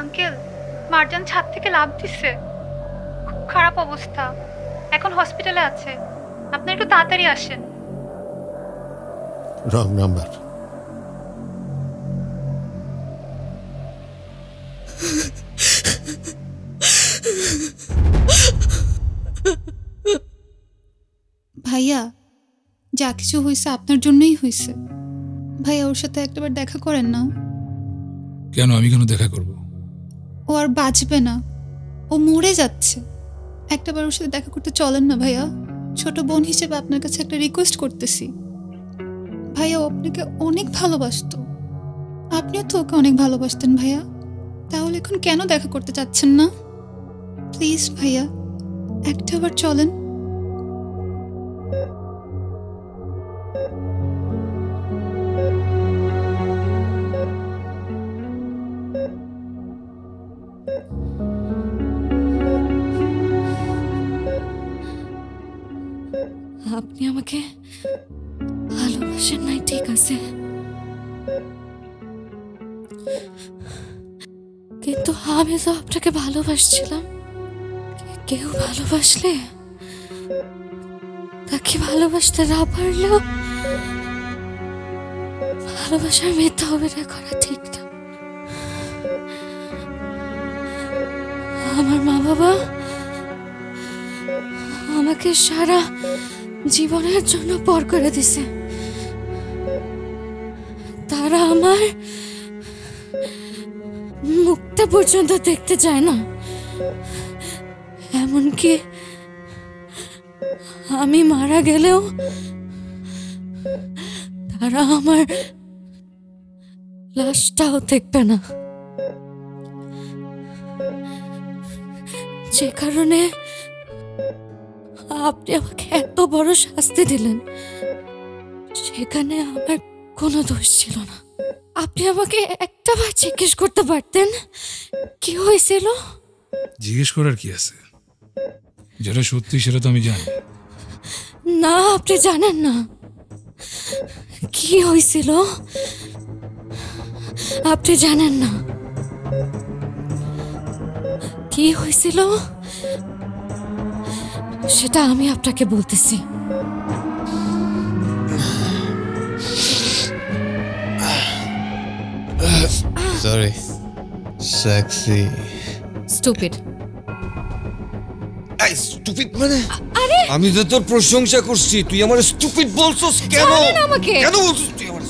আঙ্কেল, মার্জান ছাদ থেকে লাফ দিচ্ছে, খুব খারাপ অবস্থা, এখন হসপিটালে আছে। আপনি একটু তাড়াতাড়ি আসেন। Wrong number. ভাইয়া, যা কিছু হয়েছে আপনার জন্যই হয়েছে। ভাইয়া ওর সাথে একটাবার দেখা করেন না। কেন? আমি কেন দেখা করব? ও আর বাঁচবে না, ও মরে যাচ্ছে। একটাবার ওর সাথে দেখা করতে চলেন না ভাইয়া। ছোট বোন হিসেবে আপনার কাছে একটা রিকোয়েস্ট করতেছি। ভাইয়া ও আপনাকে অনেক ভালোবাসতো, আপনিও তো ওকে অনেক ভালোবাসতেন ভাইয়া। তাহলে এখন কেন দেখা করতে চাচ্ছেন না? প্লিজ ভাইয়া, একটাবার চলেন। আপনি আমাকে ভালোবাসেন নাই, ঠিক আছে, কিন্তু আমি তো আপনাকে ভালোবাসছিলাম। কেউ ভালোবাসলে তাকে ভালোবাসতে না পারলেও ভালোবাসার মিথ্যা অভিনয় করা ঠিক না। আমার মা বাবা আমাকে সারা জীবনের জন্য পর করে দিছে। তারা আমার মুখটা পর্যন্ত দেখতে চায় না। এমনকি আমি মারা গেলেও তারা আমার লাশটাও দেখবে না। যে কারণে আপনি আমাকে এত বড় শাস্তি দিলেন, সেখানে আমার কোনো দোষ ছিল না। আপনি আমাকে একটাবার জিজ্ঞেস করতে পারতেন কি হয়েছিল। জিজ্ঞেস করার কি আছে? যেটা সত্যি সেটা তো আমি জানি। না, আপনি জানেন না কি হয়েছিল। আপনি জানেন না কি হয়েছিল, সেটা আমি আপনাকে বলতেছি। Sorry, sexy. স্টুপিড। এই স্টুপিড মানে? আরে আমি তো তোর প্রশংসা করছি, তুই আমার স্টুপিড বলছস কেন? জানেন আমাকে? কেন বলছস তুই আমার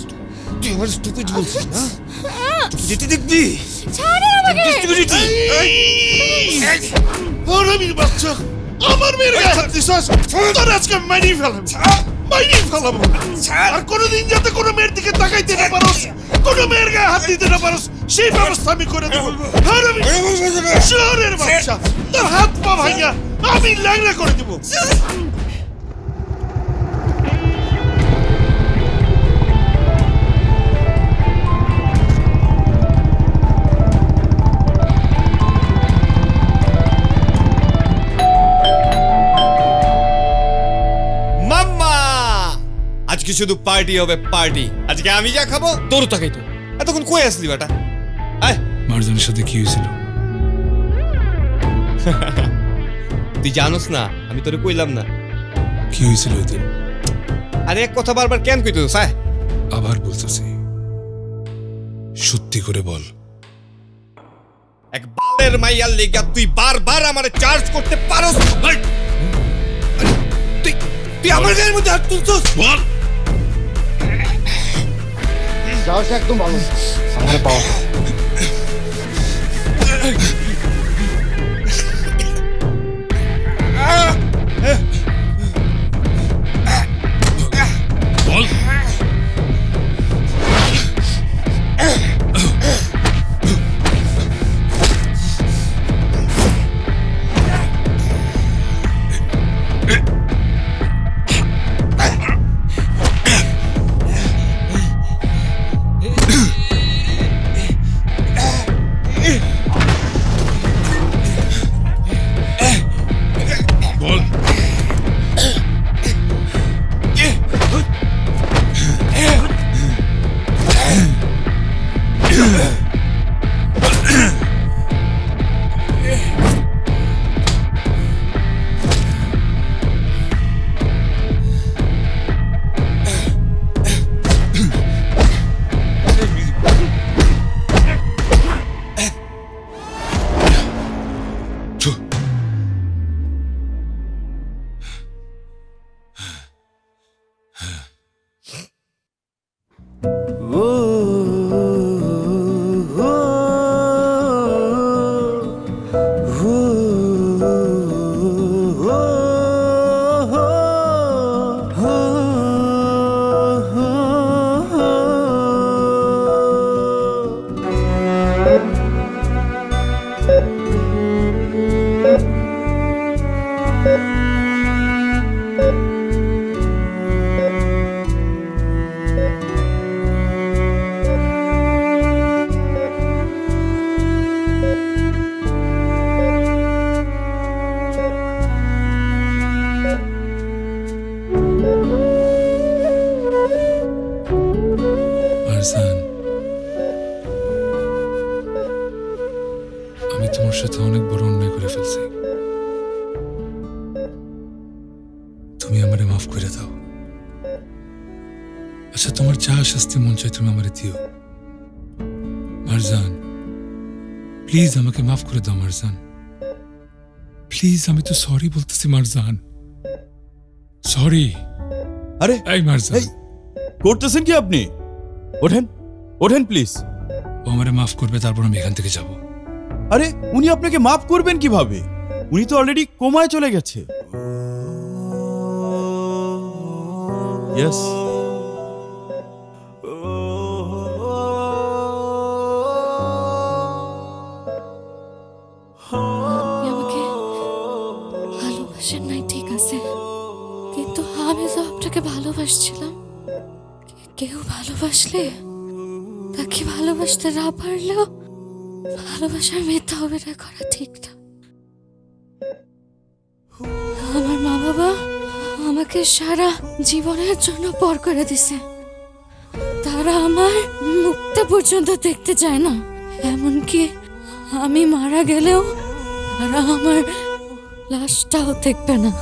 তুই আমার স্টুপিড বলছিস না? স্টুপিডিটি দেখবি? ছাড়েন আমাকে। স্টুপিডিটি। হারামির বাচ্চা, আমার মেয়ের গায়ে হাত দিছস, তোর আজকে মাইরি ফেলাবো। মাইরি ফেলাবো। আর কোনোদিন যাতে কোনো মেয়ের দিকে তাকাইতে না পারোস, কোনো মেয়ের গায়ে হাত দিতে না পারোস, সেই ব্যবস্থা আমি করে দেবো। হারামি শহরের বাচ্চা, তোর হাত পা ভাইয়া আমি ল্যাংড়া করে দেবো। আজকে শুধু পার্টি হবে, পার্টি। আজকে আমি যা খাবো তোর তাকাই তো। এতক্ষণ কই আসলি বেটা? মারজানের সাথে কি হয়েছিল? তুই জানোস না, আমি তোরে কইলাম না কি হয়েছিল ওই দিন? আরে এক কথা বারবার কেন কইতো স্যার? আবার বলতেছি, সত্যি করে বল। এক বালের মাইয়ার লেগা তুই বারবার আমারে চার্জ করতে পারোস? তুই আমার গায়ের মধ্যে হাত তুলছস? বল। সাহস একদম ভালো আমারে পাও। বল। আমি তোমার সাথে অনেক বড় অন্যায় করে ফেলছি। তুমি আমারে মাফ করে দাও। আচ্ছা, তোমার যা শাস্তি মন চাই তুমি আমারে দিও। মারজান, প্লিজ আমাকে মাফ করে দাও মারজান, প্লিজ। আমি তো সরি বলতেছি মারজান, সরি। আরে এই মারজান, করতেছেন কি আপনি? ওঠেন, ওঠেন প্লিজ। ও আমারে মাফ করবে, তারপর আমি এখান থেকে যাব। আরে উনি আপনাকে মাফ করবেন কিভাবে? উনি তো অলরেডি কোমায় চলে গেছে। ইয়েস, আমাকে ভালোবাসেন নাই ঠিক আছে, কিন্তু আমি তো আপনাকে ভালোবাসছিলাম। কেউ ভালোবাসলে তাকে ভালোবাসতে না পারলেও ভালোবাসার মিথ্যা অভিনয় করা ঠিক না। আমার মা বাবা আমাকে সারা জীবনের জন্য পর করে দিছে। তারা আমার মুখটা পর্যন্ত দেখতে চায় না, এমনকি আমি মারা গেলেও তারা আমার লাশটাও দেখবে না।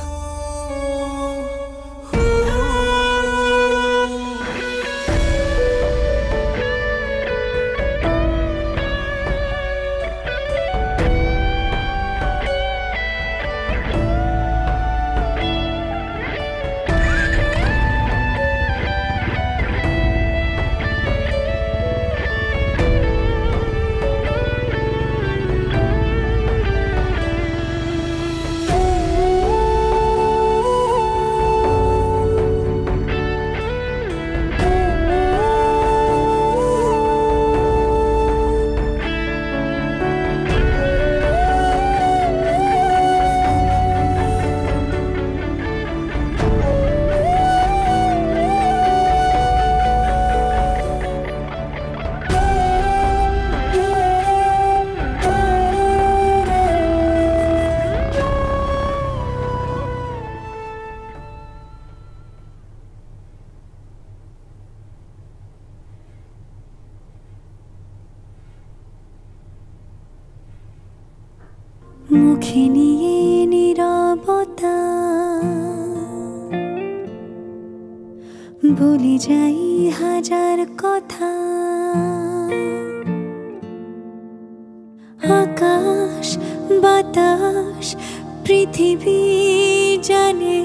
মুখে নিয়ে নীরবতা বলে যাই হাজার কথা। আকাশ বাতাস পৃথিবী জানে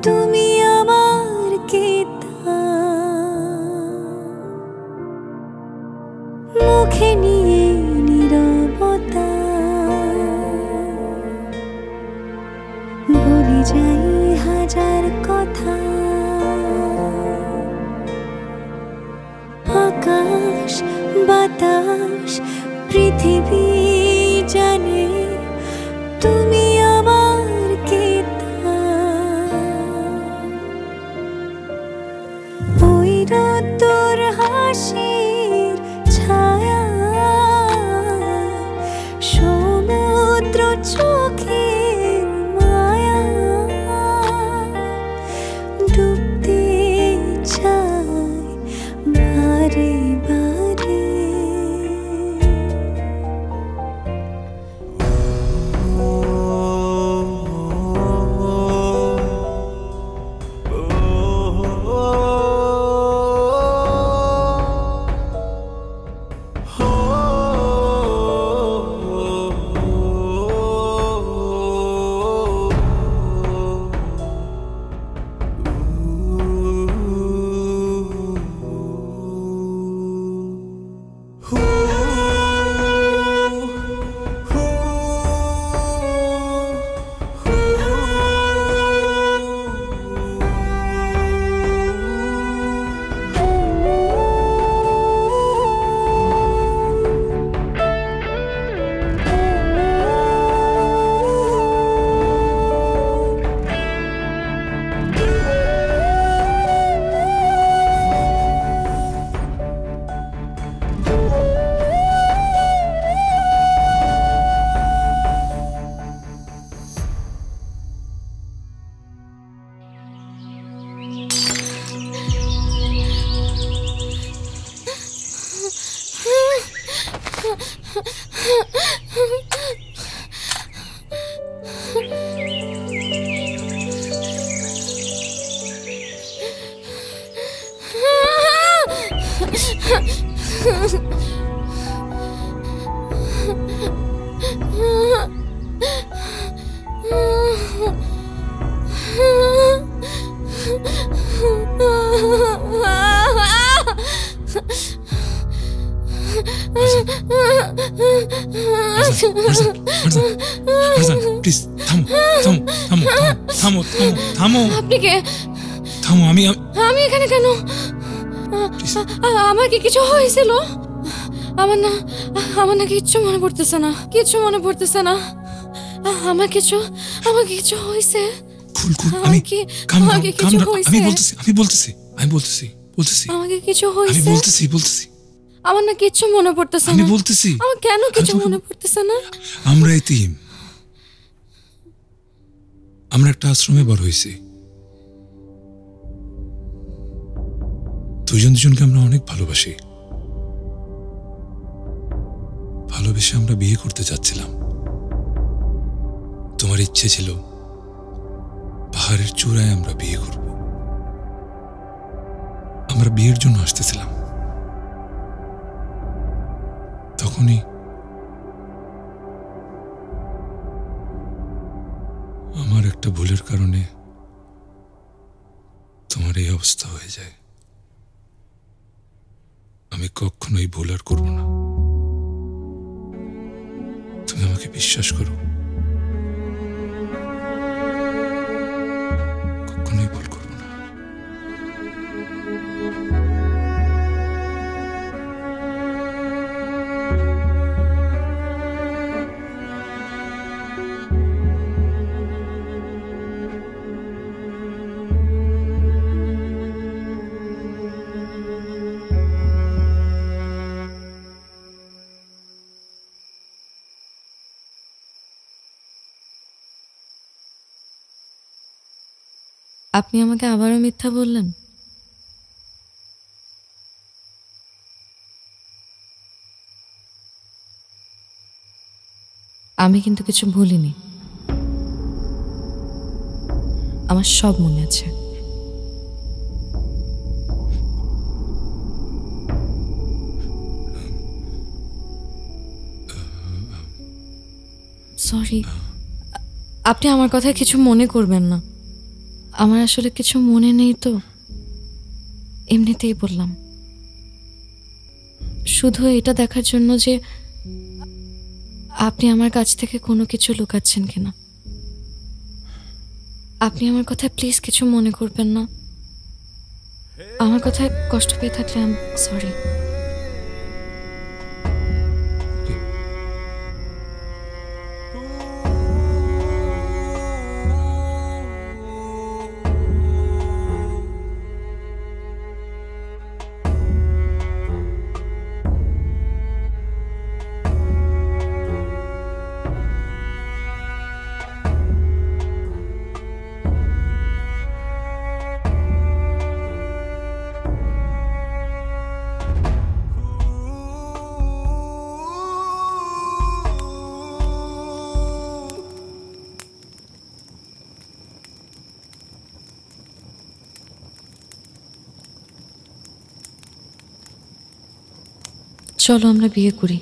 তুমি আমার কেতা। মুখে নিয়ে নীরবতা বলে যাই হাজার কথা। আকাশ বাতাস পৃথিবী জানে তুমি আমার কেতা। ওই তোর হাসির ছায়া সমুদ্র চোখের মায়া ডুবতে চায় বারে বারে। প্লিজ থামো থামো থামো থামো থামো থামো। আপনি কে? থামো। আমি এখানে কেন? আমার কি কিছু হয়েছিল? আমার না কিচ্ছু মনে পড়তেছে না, কিচ্ছু মনে পড়তেছে না। আমার কিছু হয়েছে? আমি বলতেছি আমাকে কিছু হয়েছে? বলতেছি আমার না কিচ্ছু মনে পড়তেছে না। আমি বলতেছি আমার কেন কিছু মনে পড়তেছে না? আমরা এতিম, আমরা একটা আশ্রমে বড় হয়েছি। দুজনকে আমরা অনেক ভালোবাসি। ভালোবেসে আমরা বিয়ে করতে যাচ্ছিলাম। তোমার ইচ্ছে ছিল পাহাড়ের চূড়ায় আমরা বিয়ে করব। আমরা বিয়ের জন্য আসতেছিলাম। তখনই আমার একটা ভুলের কারণে তোমার এই অবস্থা হয়ে যায়। আমি কখনোই ভুল আর করব না। তুমি আমাকে বিশ্বাস করো, কখনোই ভুল করব না। আপনি আমাকে আবারও মিথ্যা বললেন। আমি কিন্তু কিছু ভুলিনি, আমার সব মনে আছে। সরি, আপনি আমার কথা কিছু মনে করবেন না। আমার আসলে কিছু মনে নেই তো, এমনিতেই বললাম। শুধু এটা দেখার জন্য যে আপনি আমার কাছ থেকে কোনো কিছু লুকাচ্ছেন কিনা। আপনি আমার কথা প্লিজ কিছু মনে করবেন না। আমার কথায় কষ্ট পেয়ে থাকলে আই এম সরি। চলো আমরা বিয়ে করি।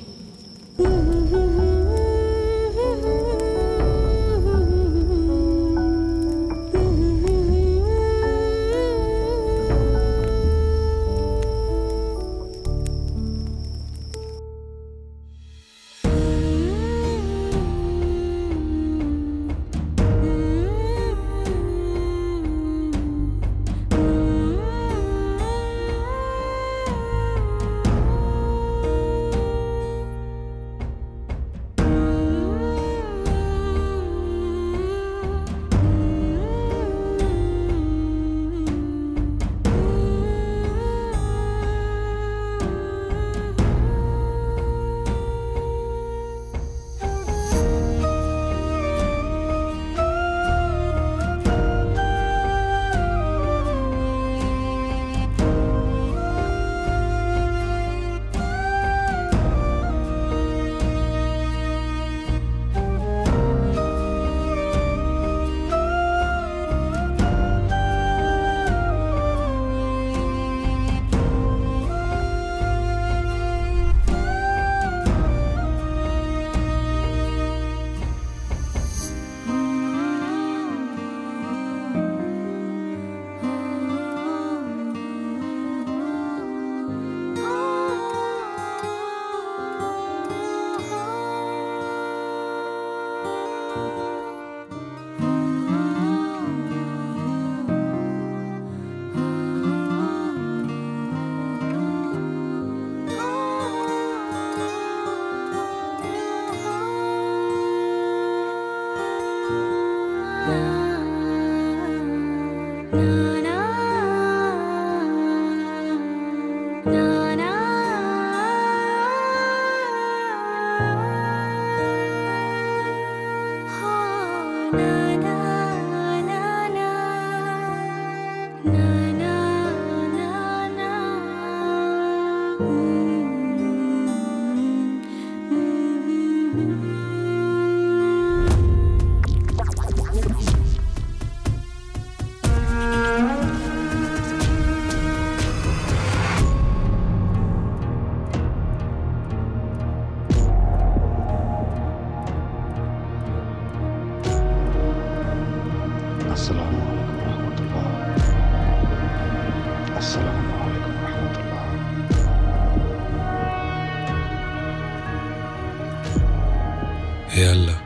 হে আল্লাহ,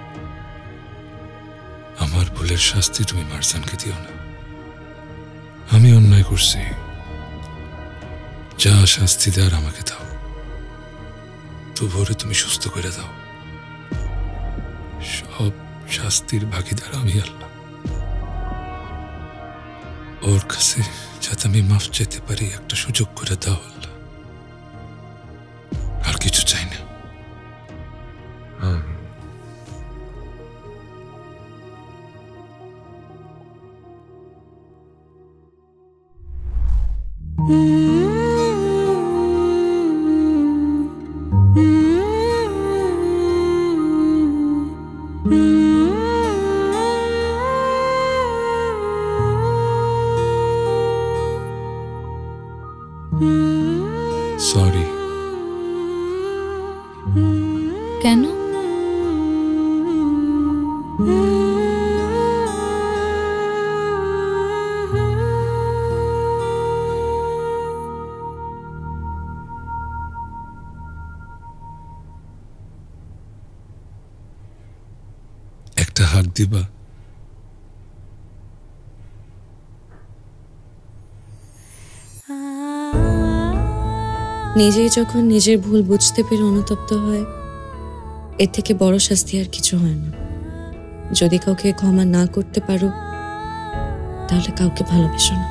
আমার ভুলের শাস্তি তুমি মারজানকে দিও না। আমি অন্যায় করছি, যা শাস্তি দেওয়ার আমাকে দাও। তবুরে তুমি সুস্থ করে দাও। সব শাস্তির ভাগিদার আমি আল্লাহ। ওর কাছে যাতে আমি মাফ চাইতে পারি একটা সুযোগ করে দাও আল্লাহ। আর কিছু চাই না। কেন? একটা হাত দিবা? নিজেই যখন নিজের ভুল বুঝতে পেরে অনুতপ্ত হয়, এর থেকে বড় শাস্তি আর কিছু হয় না। যদি কাউকে ক্ষমা না করতে পারো, তাহলে কাউকে ভালোবেসো না।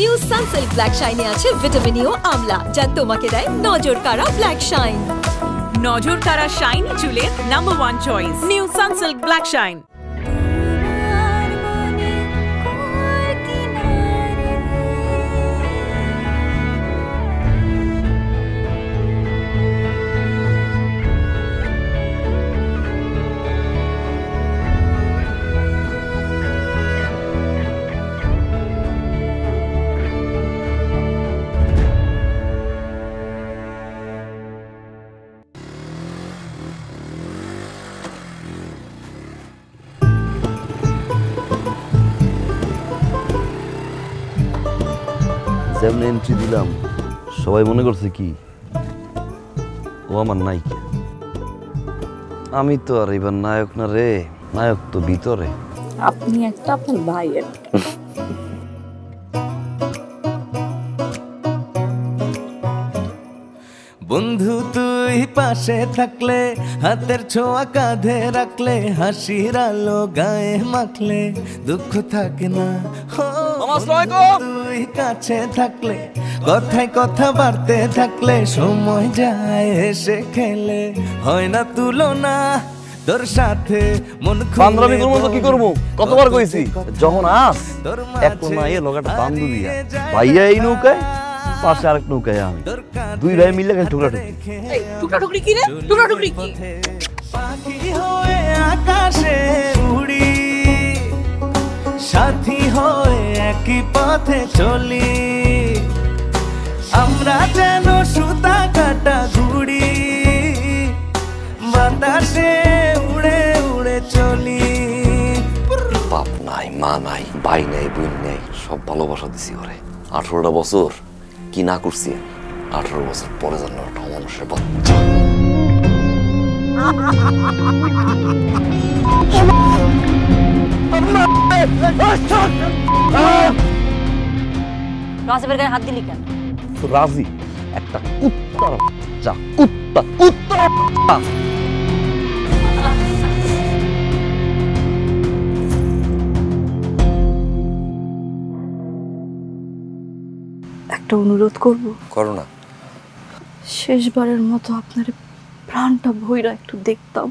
নিউ সানসিল্ক ব্ল্যাক শাইনে আছে ভিটামিন ই ও আমলা, যা তোমাকে দেয় নজর কাড়া ব্ল্যাক শাইন। নজর কাড়া শাইনি চুলের number 1 choice new Sunsilk black shine. যেমন এন্ট্রি দিলাম সবাই মনে করছে কি ও আমার নায়িকা। আমি তো আর এবার নায়ক না রে, নায়ক তো ভিতরে। আপনি একটা আপনার ভাইয়ের বন্ধু তুই পাশে থাকলে, হাতের ছোঁয়া কাঁধে রাখলে, হাসির আলো গায়ে মাখলে দুঃখ থাকে না। তুই কাছে থাকলে, কথায় কথা বাড়তে থাকলে, সময় যায় এসে খেলে, হয় না তুলনা তোর সাথে মন বান্ধবী করবো তো কি করবো, কতবার কইছি যখন আস এক না এ লোকটা বান্ধু দিয়া ভাইয়া এই নৌকায়, পাশে আরেক নৌকায় আমি, দুই ভাই মিলে টুকরাটুকরি কি রে? টুকরাটুকরি কি? পাখি হয়ে আকাশে উড়ি, সাথী হয়ে একই পথে চলি, আমরা যেন সুতা কাটা ঘুড়ি, বাতাসে উড়ে উড়ে চলি। বাপ নাই, মা নাই, ভাই নাই, বোন নাই, সব ভালোবাসা দিছি ওরে। 18টা বছর কি না করছি, 18 বছর পরে জানো একটা মানুষের বাচ্চা। রাসেবের গায়ে হাত দিলি কেন? রাজি একটা কুত্তার বাচ্চা, কুত্তা কুত্তা। একটা অনুরোধ করব। করো না। শেষবারের মতো আপনার প্রাণটা ভইরা একটু দেখতাম।